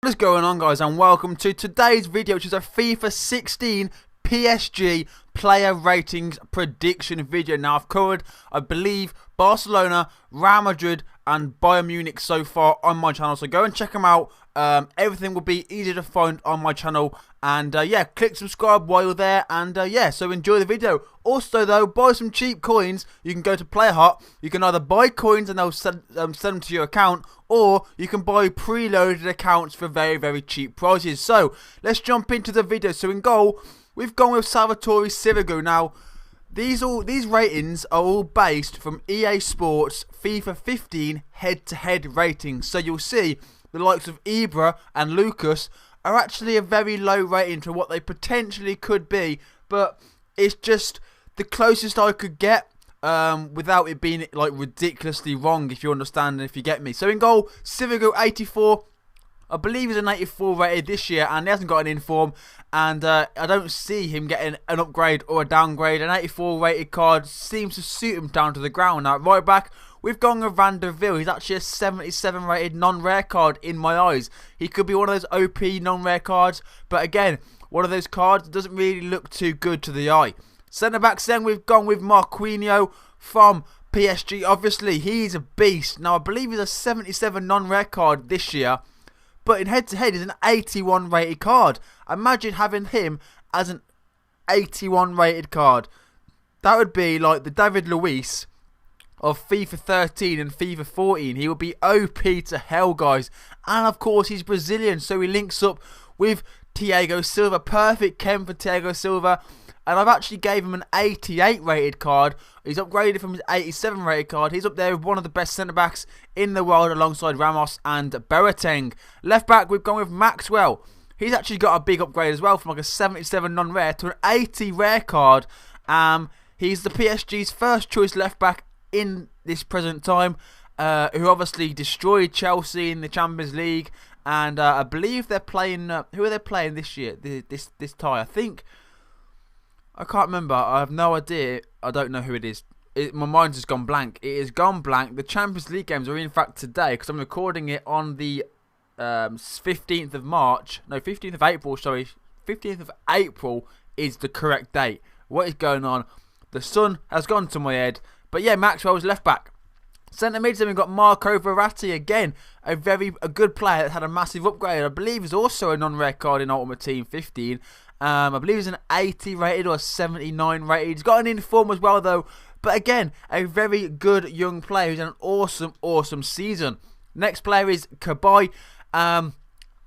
What's going on, guys, and welcome to today's video, which is a FIFA 16 PSG player ratings prediction video. Now, I've covered, I believe, Barcelona, Real Madrid and Bayern Munich so far on my channel, so go and check them out. Everything will be easy to find on my channel, and yeah, click subscribe while you're there, and yeah, so enjoy the video. Also though, buy some cheap coins. You can go to Player Hut, you can either buy coins and they'll send them to your account, or you can buy preloaded accounts for very, very cheap prices. So let's jump into the video. So in goal, we've gone with Salvatore Sirigu. Now, these ratings are all based from EA Sports FIFA 15 head-to-head ratings. So you'll see the likes of Ibra and Lucas are actually a very low rating to what they potentially could be, but it's just the closest I could get without it being like ridiculously wrong, if you understand and if you get me. So in goal, Sirigu 84. I believe he's an 84 rated this year, and he hasn't got an inform, and I don't see him getting an upgrade or a downgrade. An 84 rated card seems to suit him down to the ground. Now, right back, we've gone with Van der Ville. He's actually a 77 rated non-rare card in my eyes. He could be one of those OP non-rare cards, but again, one of those cards that doesn't really look too good to the eye. Centre backs, then we've gone with Marquinhos from PSG. Obviously, he's a beast. Now, I believe he's a 77 non-rare card this year, but in head-to-head, he's an 81 rated card. Imagine having him as an 81 rated card. That would be like the David Luiz of FIFA 13 and FIFA 14. He would be OP to hell, guys. And of course, he's Brazilian, so he links up with Thiago Silva. Perfect chem for Thiago Silva. And I've actually gave him an 88 rated card. He's upgraded from his 87 rated card. He's up there with one of the best centre-backs in the world alongside Ramos and Boateng. Left back, we've gone with Maxwell. He's actually got a big upgrade as well, from like a 77 non-rare to an 80 rare card. He's the PSG's first choice left back in this present time, who obviously destroyed Chelsea in the Champions League. And I believe they're playing, who are they playing this year, this tie? I can't remember. I have no idea. I don't know who it is. My mind's just gone blank. It is gone blank. The Champions League games are in fact today, because I'm recording it on the 15th of March. No, 15th of April, sorry. 15th of April is the correct date. What is going on? The sun has gone to my head. But yeah, Maxwell's left back. Centre mids, then we've got Marco Verratti again. A good player that had a massive upgrade. I believe he's also a non-rare card in Ultimate Team 15. I believe he's an 80 rated or 79 rated. He's got an inform as well though. But again, a very good young player who's had an awesome season. Next player is Kabay.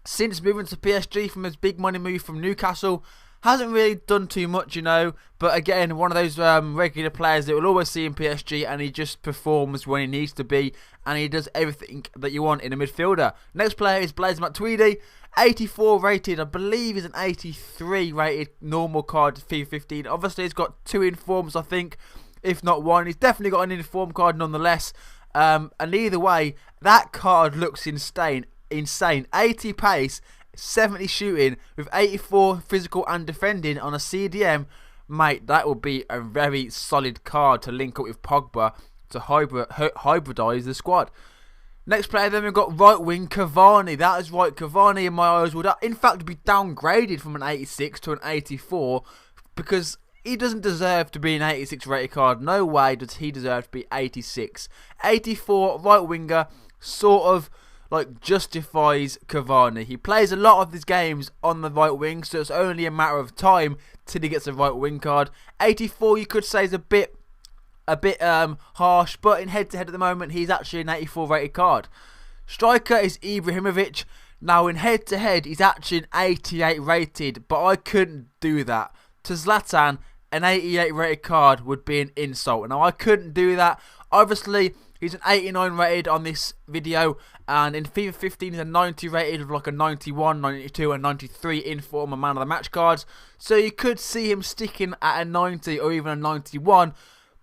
Since moving to PSG from his big money move from Newcastle, hasn't really done too much, you know. But again, one of those regular players that we'll always see in PSG, and he just performs when he needs to be, and he does everything that you want in a midfielder. Next player is Blaise Matuidi. 84 rated, I believe he's an 83 rated normal card FIFA 15. Obviously he's got 2 informs, I think, if not 1. He's definitely got an inform card nonetheless, and either way, that card looks insane. 80 pace, 70 shooting with 84 physical and defending on a CDM. Mate, that would be a very solid card to link up with Pogba to hybridise the squad. Next player, then we've got right wing Cavani. That is right, Cavani in my eyes would in fact be downgraded from an 86 to an 84, because he doesn't deserve to be an 86 rated card. No way does he deserve to be 86. 84 right winger sort of like justifies Cavani. He plays a lot of his games on the right wing, so it's only a matter of time till he gets a right wing card. 84 you could say is a bit harsh, but in head-to-head at the moment, he's actually an 84 rated card. Striker is Ibrahimovic. Now, in head-to-head, he's actually an 88 rated, but I couldn't do that. To Zlatan, an 88 rated card would be an insult. Now, I couldn't do that. Obviously, he's an 89 rated on this video, and in FIFA 15, he's a 90 rated with like a 91, 92, and 93 inform and man of the match cards. So you could see him sticking at a 90 or even a 91.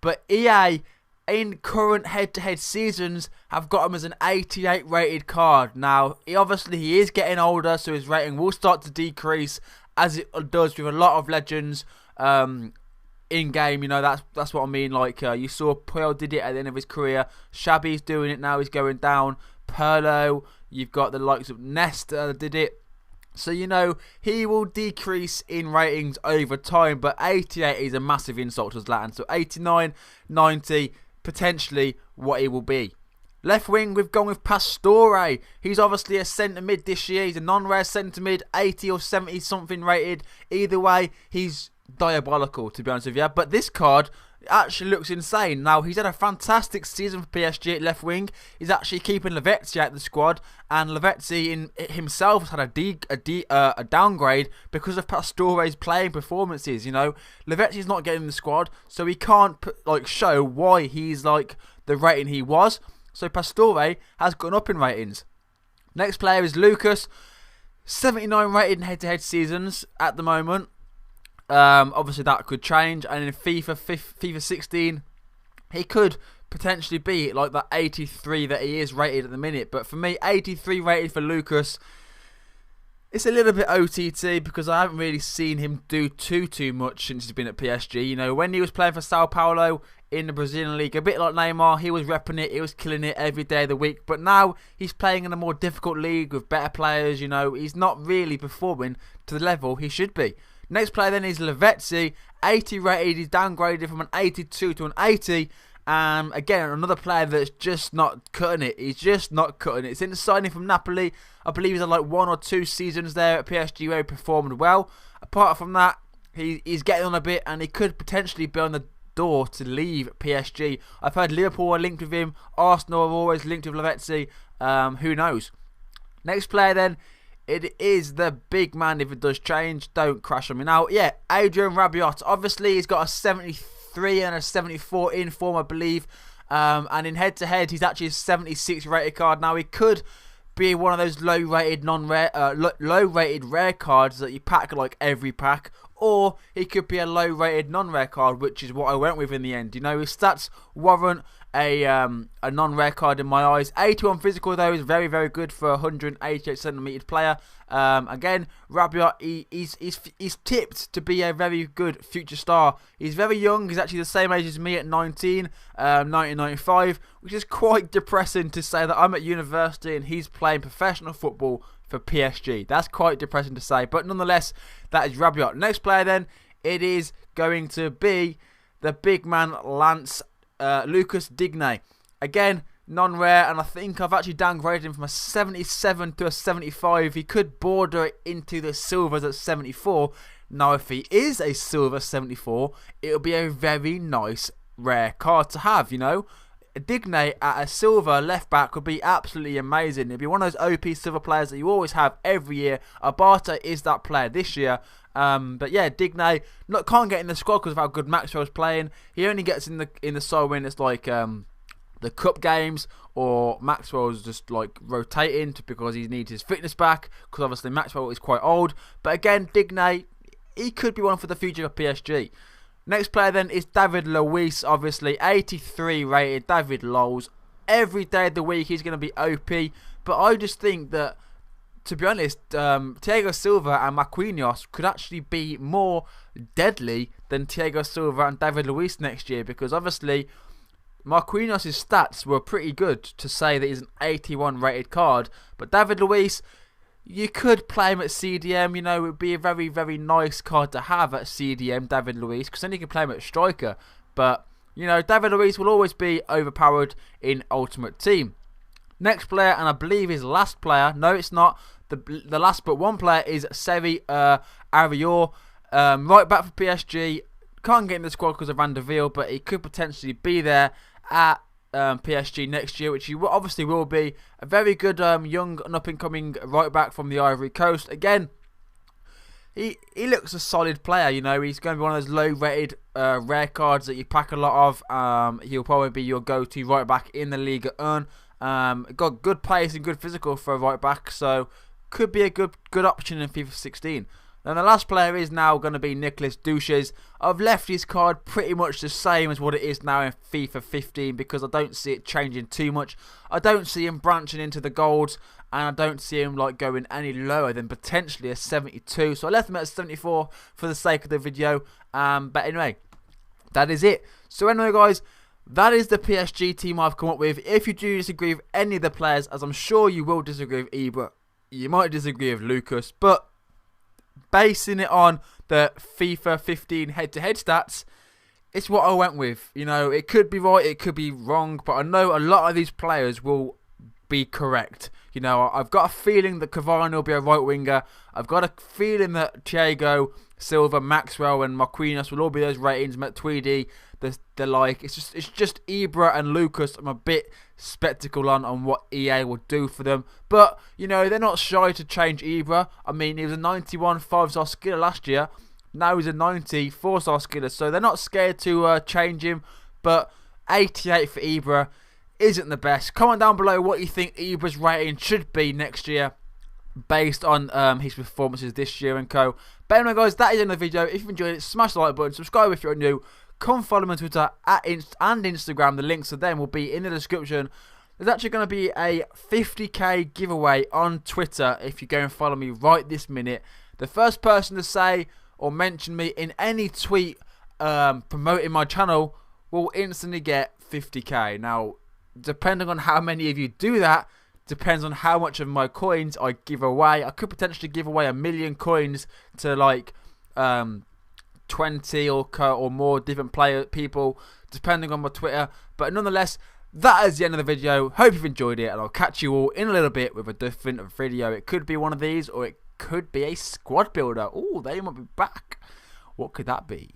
But EA, in current head-to-head seasons, have got him as an 88 rated card. Now, he is getting older, so his rating will start to decrease, as it does with a lot of legends in-game. You know, that's what I mean. Like, you saw Puyol did it at the end of his career. Xabi's doing it now. He's going down. Pirlo, You've got the likes of Nesta did it. So, you know, he will decrease in ratings over time, but 88 is a massive insult to Zlatan. So 89, 90, potentially what he will be. Left wing, we've gone with Pastore. He's obviously a centre mid this year. He's a non-rare centre mid, 80 or 70 something rated. Either way, he's diabolical, to be honest with you. But this card actually looks insane. Now, he's had a fantastic season for PSG at left wing. He's actually keeping Lavezzi out of the squad, and Lavezzi himself has had a downgrade because of Pastore's playing performances. You know, Lavezzi's not getting in the squad, so he can't show why he's like the rating he was. So Pastore has gone up in ratings. Next player is Lucas, 79 rated in head-to-head seasons at the moment. Obviously that could change, and in FIFA 16 he could potentially be like that 83 that he is rated at the minute. But for me, 83 rated for Lucas, it's a little bit OTT because I haven't really seen him do too much since he's been at PSG. You know, when he was playing for Sao Paulo in the Brazilian league, a bit like Neymar, he was repping it, he was killing it every day of the week. But now he's playing in a more difficult league with better players. You know, he's not really performing to the level he should be. Next player then is Lavezzi, 80 rated. He's downgraded from an 82 to an 80. Again, another player that's just not cutting it. He's just not cutting it. Since signing from Napoli, I believe he's had like 1 or 2 seasons there at PSG where he performed well. Apart from that, he's getting on a bit, and he could potentially be on the door to leave PSG. I've heard Liverpool are linked with him. Arsenal are always linked with Lavezzi. Who knows? Next player then, it is the big man. If it does change, don't crash on me now. Yeah, Adrien Rabiot. Obviously, he's got a 73 and a 74 in form, I believe. And in head-to-head, he's actually a 76 rated card. Now, he could be one of those low-rated low-rated rare cards that you pack like every pack. Or he could be a low-rated non-rare card, which is what I went with in the end. You know, his stats warrant a non-rare card in my eyes. 81 physical though is very, very good for a 188 centimetre player. Again, Rabiot, he's tipped to be a very good future star. He's very young. He's actually the same age as me at 19, 1995, which is quite depressing to say that I'm at university and he's playing professional football for PSG. That's quite depressing to say, but nonetheless, that is Rabiot. Next player then, it is going to be the big man Lucas Digne. Again, non-rare, and I think I've actually downgraded him from a 77 to a 75. He could border into the silvers at 74. Now, if he is a silver 74, it'll be a very nice rare card to have, you know. Digne at a silver left back would be absolutely amazing. It'd be one of those OP silver players that you always have every year. Abata is that player this year. But yeah, Digne can't get in the squad because of how good Maxwell's playing. He only gets in the side when it's like the cup games, or Maxwell's just like rotating because he needs his fitness back, because obviously Maxwell is quite old. But again, Digne, he could be one for the future of PSG. Next player then is David Luiz, obviously 83 rated. David Luiz, every day of the week he's going to be OP. But I just think that, to be honest, Thiago Silva and Marquinhos could actually be more deadly than Thiago Silva and David Luiz next year, because obviously Marquinhos' stats were pretty good to say that he's an 81 rated card. But David Luiz, you could play him at CDM. You know, it would be a very, very nice card to have at CDM, David Luiz, because then you can play him at striker. But, you know, David Luiz will always be overpowered in Ultimate Team. Next player, and I believe his last player, no it's not, the last but one player is Seri Arior, right back for PSG. Can't get in the squad because of Van der Veer, but he could potentially be there at PSG next year, which he obviously will be. A very good young and up-and-coming right back from the Ivory Coast. Again, he looks a solid player. You know, he's going to be one of those low-rated rare cards that you pack a lot of. He'll probably be your go-to right back in the Ligue 1. Got good pace and good physical for a right back, so could be a good option in FIFA 16. Then the last player is now going to be Nicolas Duches. I've left his card pretty much the same as what it is now in FIFA 15 because I don't see it changing too much. I don't see him branching into the golds, and I don't see him like going any lower than potentially a 72. So I left him at 74 for the sake of the video. But anyway, that is it. So anyway, guys, that is the PSG team I've come up with. If you do disagree with any of the players, as I'm sure you will disagree with Ibra, you might disagree with Lucas, but basing it on the FIFA 15 head-to-head stats, it's what I went with. You know, it could be right, it could be wrong, but I know a lot of these players will be correct. You know, I've got a feeling that Cavani will be a right winger. I've got a feeling that Thiago Silva, Maxwell, and Marquinhos will all be those ratings. Tweedy, the like. It's just Ibra and Lucas. I'm a bit spectacle on what EA will do for them, but you know they're not shy to change Ibra. I mean, he was a 91 5-star skiller last year. Now he's a 90 4-star skiller, so they're not scared to change him. But 88 for Ibra isn't the best. Comment down below what you think Ibra's rating should be next year, based on his performances this year and co. But anyway, guys, that is the end of the video. If you've enjoyed it, smash the like button, subscribe if you're new. Come follow me on Twitter and Instagram. The links to them will be in the description. There's actually going to be a 50k giveaway on Twitter if you go and follow me right this minute. The first person to say or mention me in any tweet promoting my channel will instantly get 50k. Now, depending on how many of you do that, depends on how much of my coins I give away. I could potentially give away 1 million coins to like 20 or more different people, depending on my Twitter. But nonetheless, that is the end of the video. Hope you've enjoyed it, and I'll catch you all in a little bit with a different video. It could be one of these, or it could be a squad builder. Oh, they might be back. What could that be?